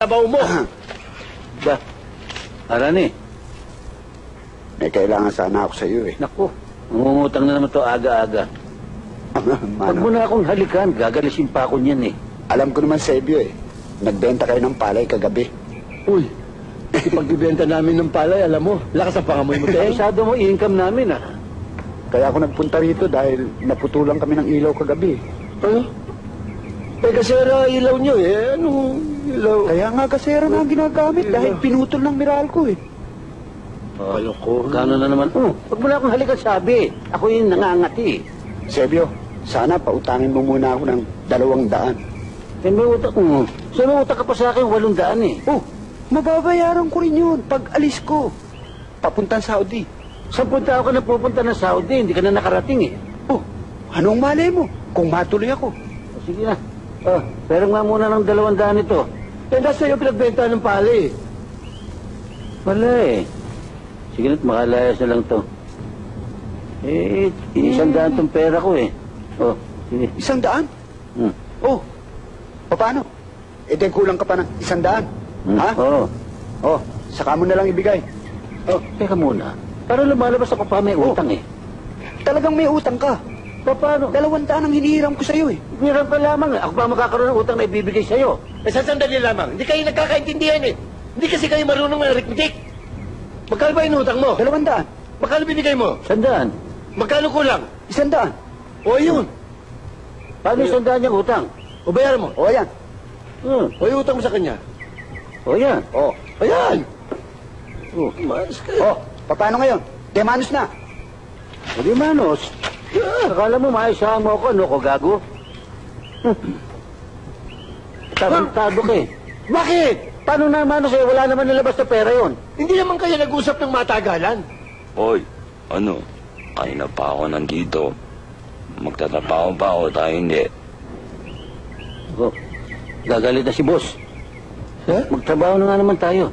Tabaw mo! Ba, Arani, May kailangan sana ako sa iyo eh. naku, mangungutang na naman to aga-aga. Pag mo na akong halikan, gagalisin pa ako niyan eh. Alam ko naman sa iyo eh. Nagbenta kayo ng palay kagabi. Uy, ipagbibenta namin ng palay, alam mo, lakas ang pangamoy mo, Teng. Masyado mo income namin ah. Kaya ako nagpunta rito dahil naputulan kami ng ilaw kagabi. Ano? Eh, kasi ilaw nyo eh. Anong ilaw? Kaya nga kasera na ang ginagamit dahil pinutol ng Meralco eh. Oh, gano'n na naman. Pag mo na akong halikan sabi, ako yung nangangati. Sebio, sana pautangin mo muna ako ng 200. Eh, may utang mo. So, may utang ka pa sa akin, 800 eh. Oh, mababayaran ko rin yun pag alis ko. Papuntang Saudi. Saan punta ako na pupunta ng Saudi? Hindi ka na nakarating eh. Oh, anong malay mo kung matuloy ako? O, sige na. Pero nga muna ng 200 ito. Eh, nasa iyo pinagbenta ng palay. Wala eh. Sige na't makalayas na lang to. Eh, 100 tong pera ko eh. Oh, sige. 100? Oh, paano? Eh, di kulang ka pa ng 100. Ha? Oo. Oh, saka mo na lang ibigay. Oh, teka muna. Para lumalabas ako pa may utang eh. Talagang may utang ka. Paano? 200 ang hinihiram ko sa'yo eh. Hiram ka lamang eh. Ako pa makakaroon ng utang na ibibigay sa'yo. Eh, sa sandali lamang, hindi kayo nagkakaintindihan eh. Hindi kasi kayo marunong ng arithmetic. Magkano ba inutang mo? 200. Magkano binigay mo? 100. Magkano kulang? 100. O yun. Paano 100 yung utang? O bayaran mo. O yan. O yung utang mo sa kanya. O yan. Oh. Ayan. Oh. Mas ka. Oh, paano ngayon? Demanos na. O di manos. Akala mo maayos mo ako, ano ko gago? Tarantado ka eh. Bakit? Paano na manos eh? Wala naman nilabas na pera yon. Hindi naman kayo nag-usap ng matagalan. Hoy, ano? Kanina pa ako nandito. Magtatrabaho ba ako tayo hindi? Oh, gagalit na si boss. Ha? Magtrabaho na nga naman tayo.